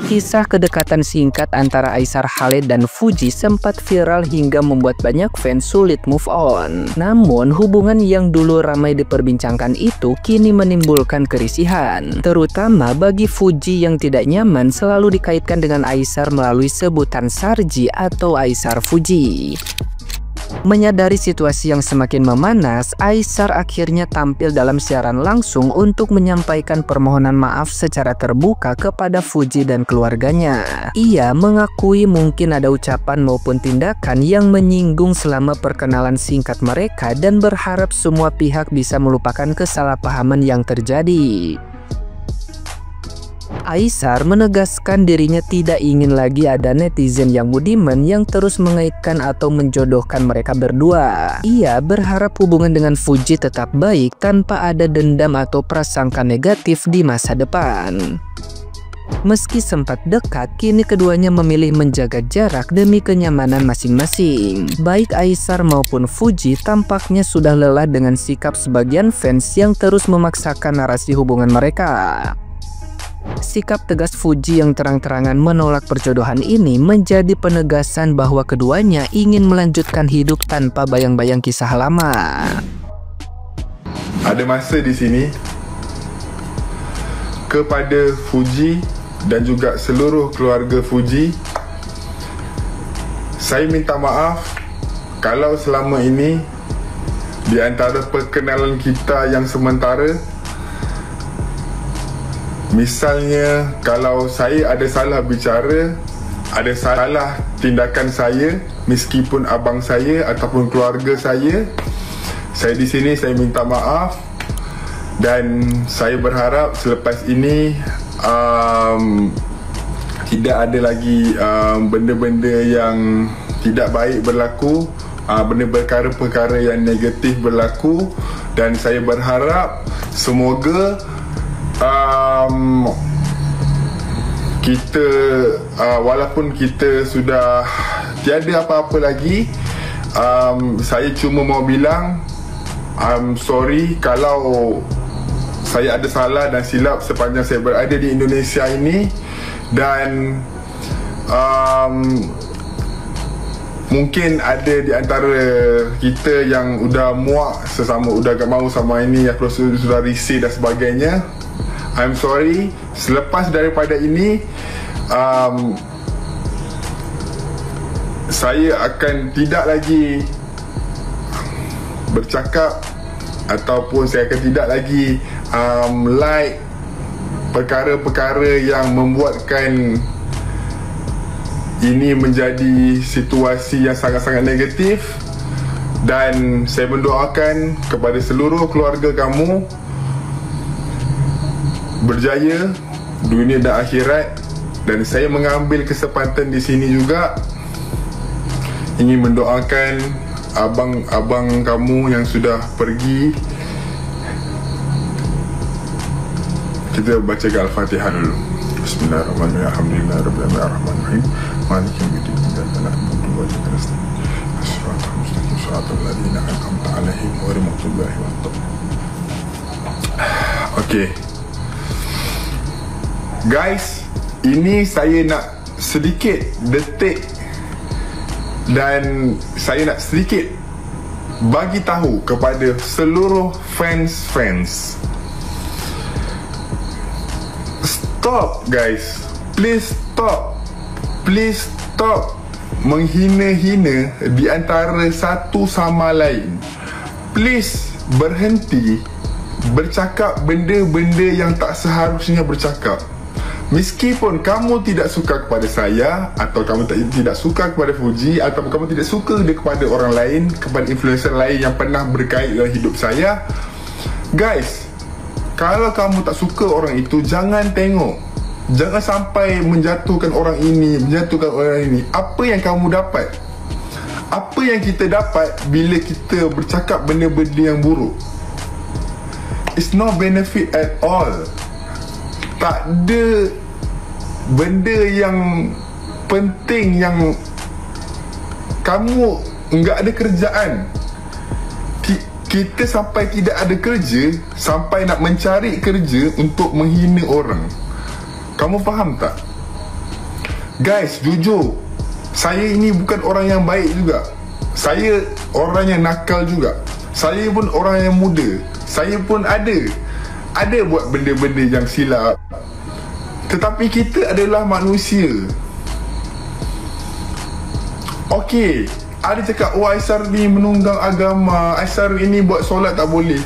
Kisah kedekatan singkat antara Aishar Khaled dan Fuji sempat viral hingga membuat banyak fans sulit move on. Namun, hubungan yang dulu ramai diperbincangkan itu kini menimbulkan kerisihan, terutama bagi Fuji yang tidak nyaman selalu dikaitkan dengan Aishar melalui sebutan Sarji atau Aishar Fuji. Menyadari situasi yang semakin memanas, Aishar akhirnya tampil dalam siaran langsung untuk menyampaikan permohonan maaf secara terbuka kepada Fuji dan keluarganya. Ia mengakui mungkin ada ucapan maupun tindakan yang menyinggung selama perkenalan singkat mereka dan berharap semua pihak bisa melupakan kesalahpahaman yang terjadi. Aishar menegaskan dirinya tidak ingin lagi ada netizen yang budiman yang terus mengaitkan atau menjodohkan mereka berdua. Ia berharap hubungan dengan Fuji tetap baik tanpa ada dendam atau prasangka negatif di masa depan. Meski sempat dekat, kini keduanya memilih menjaga jarak demi kenyamanan masing-masing. Baik Aishar maupun Fuji tampaknya sudah lelah dengan sikap sebagian fans yang terus memaksakan narasi hubungan mereka. Sikap tegas Fuji yang terang-terangan menolak perjodohan ini menjadi penegasan bahwa keduanya ingin melanjutkan hidup tanpa bayang-bayang kisah lama. Ada masa di sini kepada Fuji dan juga seluruh keluarga Fuji, saya minta maaf kalau selama ini di antara perkenalan kita yang sementara, misalnya kalau saya ada salah bicara, ada salah tindakan saya meskipun abang saya ataupun keluarga saya di sini saya minta maaf, dan saya berharap selepas ini tidak ada lagi benda-benda yang tidak baik berlaku, benda perkara-perkara yang negatif berlaku, dan saya berharap semoga kita walaupun kita sudah tiada apa-apa lagi, saya cuma mau bilang I'm sorry kalau saya ada salah dan silap sepanjang saya berada di Indonesia ini, dan mungkin ada di antara kita yang udah muak sesama, udah gak mau sama ini, yang sudah risih dan sebagainya. I'm sorry. Selepas daripada ini, saya akan tidak lagi bercakap ataupun saya akan tidak lagi like perkara-perkara yang membuatkan ini menjadi situasi yang sangat-sangat negatif. Dan saya mendoakan kepada seluruh keluarga kamu berjaya dunia dan akhirat, dan saya mengambil kesempatan di sini juga ingin mendoakan abang-abang kamu yang sudah pergi. Kita baca Al-Fatihah dulu. Bismillahirrahmanirrahim. Alhamdulillahirabbil alamin. Maliki yaumiddin. Iyyaka na'budu wa iyyaka nasta'in. Shiratal mustaqim shiratal ladzina an'amta 'alaihim ghairil maghdubi 'alaihim waladdallin. Okey. Guys, ini saya nak sedikit detik dan saya nak sedikit bagi tahu kepada seluruh fans. Stop guys, please stop menghina-hina di antara satu sama lain. Please berhenti bercakap benda-benda yang tak seharusnya bercakap. Meskipun kamu tidak suka kepada saya, atau kamu tidak suka kepada Fuji, atau kamu tidak suka kepada orang lain, kepada influencer lain yang pernah berkait dalam hidup saya, guys, kalau kamu tak suka orang itu, jangan tengok. Jangan sampai menjatuhkan orang ini, menjatuhkan orang ini. Apa yang kamu dapat? Apa yang kita dapat bila kita bercakap benda-benda yang buruk? It's no benefit at all. Tak ada benda yang penting yang kamu enggak ada kerjaan. Kita sampai tidak ada kerja, sampai nak mencari kerja untuk menghina orang. Kamu faham tak? Guys, jujur, saya ini bukan orang yang baik juga. Saya orang yang nakal juga. Saya pun orang yang muda. Saya pun ada buat benda-benda yang silap. Tetapi kita adalah manusia. Okey, ada cakap, oh Aisar ni menunggang agama, Aisar ini buat solat tak boleh.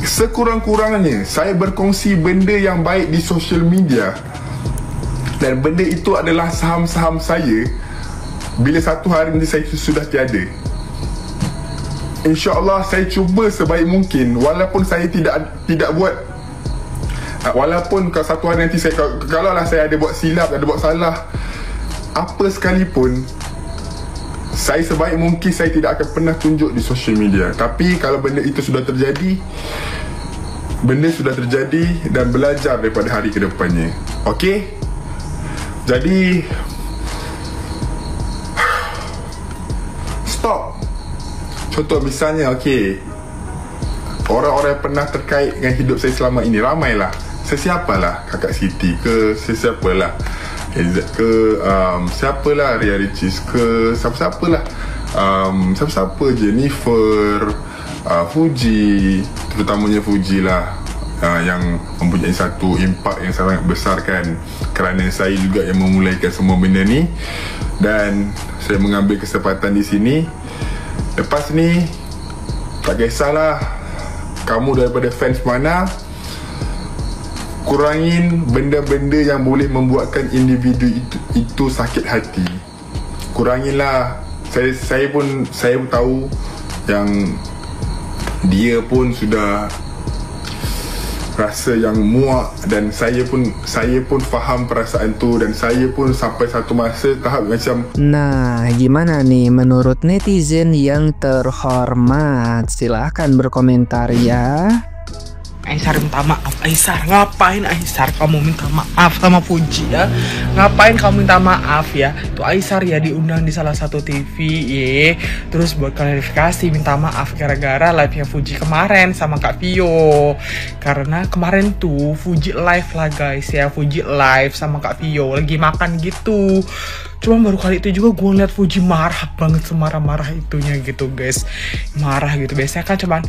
Sekurang-kurangnya saya berkongsi benda yang baik di social media, dan benda itu adalah saham-saham saya bila satu hari nanti saya sudah tiada. InsyaAllah saya cuba sebaik mungkin, walaupun saya tidak buat, walaupun satu hari nanti saya, kalau lah saya ada buat silap, ada buat salah apa sekalipun, saya sebaik mungkin saya tidak akan pernah tunjuk di social media. Tapi kalau benda itu sudah terjadi, benda sudah terjadi, dan belajar daripada hari ke depannya. Okey? Jadi stop. Contoh misalnya, okey, orang-orang yang pernah terkait dengan hidup saya selama ini, ramailah. Sesiapalah Kakak Siti ke, sesiapalah ke siapalah Ria Ricis ke, siapa-siapalah, siapa-siapa, Jennifer, Fuji, terutamanya Fuji lah, yang mempunyai satu impak yang sangat besar kan, kerana saya juga yang memulaikan semua benda ni. Dan saya mengambil kesempatan di sini. Lepas ni, tak kisahlah kamu daripada fans mana, kurangin benda-benda yang boleh membuatkan individu itu sakit hati. Kuranginlah. Saya pun tahu yang dia pun sudah rasa yang muak, dan saya pun faham perasaan tu, dan saya pun sampai satu masa tahap macam, nah, gimana nih menurut netizen yang terhormat? Silahkan berkomentar ya. Aisar minta maaf. Aisar, ngapain Aisar kamu minta maaf sama Fuji ya? Ngapain kamu minta maaf ya? Tuh Aisar ya diundang di salah satu TV ya. Terus buat klarifikasi minta maaf gara-gara live-nya Fuji kemarin sama Kak Vio. Karena kemarin tuh Fuji live lah guys ya. Fuji live sama Kak Vio lagi makan gitu. Cuma baru kali itu juga gue ngeliat Fuji marah banget, semarah-marah itunya gitu guys. Marah gitu, biasanya kan cuman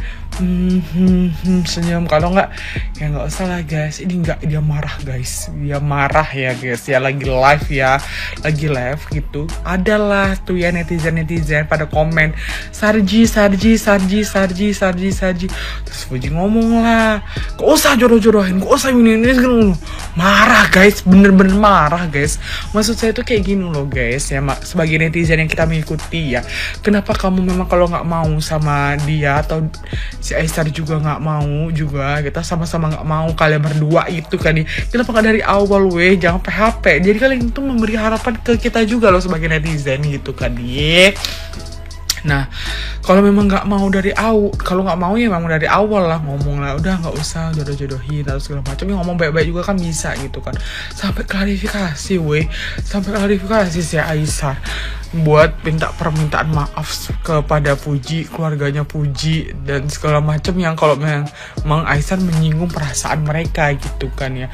senyum, kalau nggak ya nggak usah lah guys. Ini nggak, dia marah guys, dia marah ya guys ya, lagi live ya, lagi live gitu. Adalah tuh ya netizen pada komen Sarji. Terus Fuji ngomong lah, gak usah jodoh-jodohin, gak usah ini marah guys, bener-bener marah guys. Maksud saya tuh kayak gini loh guys ya, sebagai netizen yang kita mengikuti ya, kenapa kamu memang kalau nggak mau sama dia atau si Aisar juga nggak mau juga, kita sama-sama nggak mau kalian berdua itu kan nih, kenapa nggak dari awal weh, jangan PHP. Jadi kalian itu memberi harapan ke kita juga loh sebagai netizen gitu kan nih. Nah, kalau memang nggak mau dari awal, kalau nggak mau ya memang dari awal lah ngomong lah, udah nggak usah jodoh-jodohin atau segala macam. Ya ngomong baik-baik juga kan bisa gitu kan. Sampai klarifikasi weh, sampai klarifikasi si Aisar buat minta permintaan maaf kepada Fuji, keluarganya Fuji dan segala macam, yang kalau memang Aisar menyinggung perasaan mereka gitu kan ya.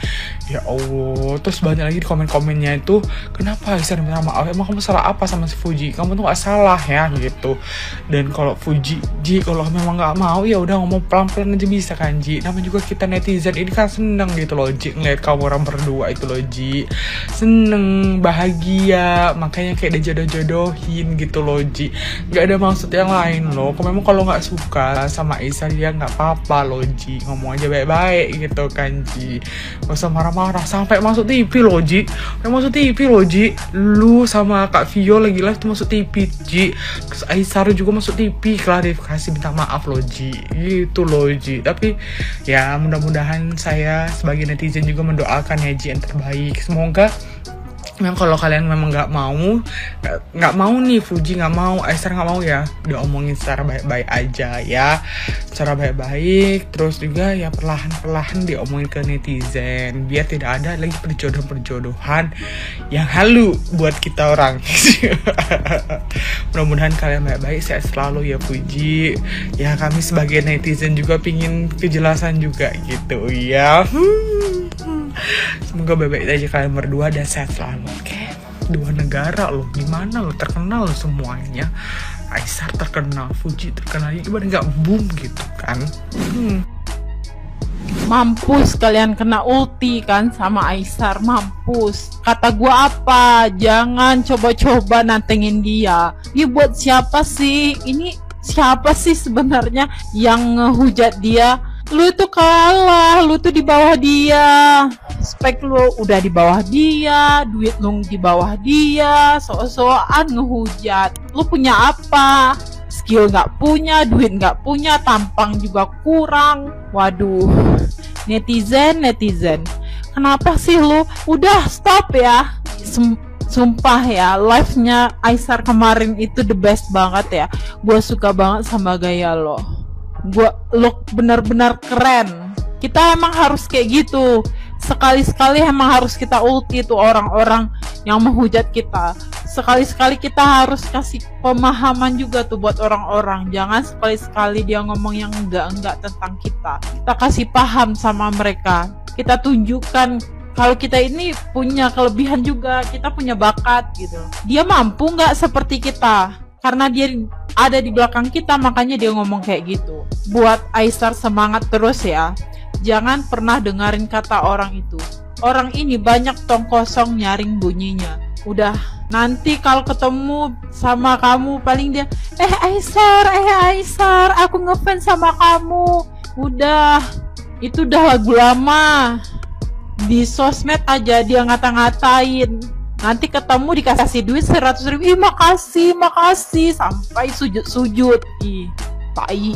Ya Allah, terus banyak lagi di komen-komennya itu, kenapa Aisar minta maaf, emang kamu salah apa sama si Fuji, kamu tuh gak salah ya gitu. Dan kalau Fuji, Ji, kalau memang gak mau ya udah ngomong pelan-pelan aja bisa kan Ji, namanya juga kita netizen ini kan seneng gitu loh Ji, ngeliat kamu orang berdua itu loh Ji, seneng, bahagia, makanya kayak dijodoh-jodohin gitu loh Ji, gak ada maksud yang lain loh. Memang kalau gak suka sama Aisar ya gak apa-apa loh Ji, ngomong aja baik-baik gitu kan Ji, gak usah marah-marah. Sampai masuk TV loh Ji, masuk TV loh Ji, lu sama Kak Vio lagi live tuh masuk TV Ji, terus Aisar juga masuk TV klarifikasi minta maaf loh Ji, gitu loh Ji. Tapi ya mudah-mudahan saya sebagai netizen juga mendoakan ya Ji yang terbaik. Semoga memang kalau kalian memang nggak mau nih, Fuji nggak mau, Aisar nggak mau ya, diomongin secara baik-baik aja ya, secara baik-baik. Terus juga ya perlahan-perlahan diomongin ke netizen biar tidak ada lagi perjodohan yang halu buat kita orang. Mudah-mudahan kalian baik-baik, sehat selalu ya Fuji ya. Kami sebagai netizen juga pingin kejelasan juga gitu ya. Semoga baik-baik aja kalian berdua dan sehat selalu, oke? dua negara loh, gimana loh, terkenal loh semuanya. Aesar terkenal, Fuji terkenal, gimana nggak boom gitu kan. Mampus kalian kena ulti kan sama Aesar, mampus. Kata gua apa? Jangan coba-coba nantengin dia. Dia buat siapa sih? Ini siapa sih sebenarnya yang ngehujat dia? Lu tuh kalah, lu tuh di bawah dia. Spek lu udah di bawah dia, duit lu di bawah dia, so-soan ngehujat. Lu punya apa? Skill nggak punya, duit nggak punya, tampang juga kurang. Waduh, netizen, kenapa sih lu? Udah stop ya. Sumpah ya, live-nya Aesar kemarin itu the best banget ya. Gue suka banget sama gaya lo. Lo benar-benar keren. Kita emang harus kayak gitu. Sekali-sekali emang harus kita ulti tuh orang-orang yang menghujat kita. Sekali-sekali kita harus kasih pemahaman juga tuh buat orang-orang. Jangan sekali-sekali dia ngomong yang enggak-enggak tentang kita. Kita kasih paham sama mereka. Kita tunjukkan kalau kita ini punya kelebihan juga. Kita punya bakat gitu. Dia mampu nggak seperti kita? Karena dia ada di belakang kita, makanya dia ngomong kayak gitu. Buat Aesar semangat terus ya. Jangan pernah dengerin kata orang itu. Orang ini banyak tong kosong nyaring bunyinya. Udah, nanti kalau ketemu sama kamu paling dia, Aesar, aku ngefans sama kamu. Udah, itu udah lagu lama. Di sosmed aja dia ngata-ngatain. Nanti ketemu dikasih duit 100.000. Ih, makasih, sampai sujud. Ih, tai.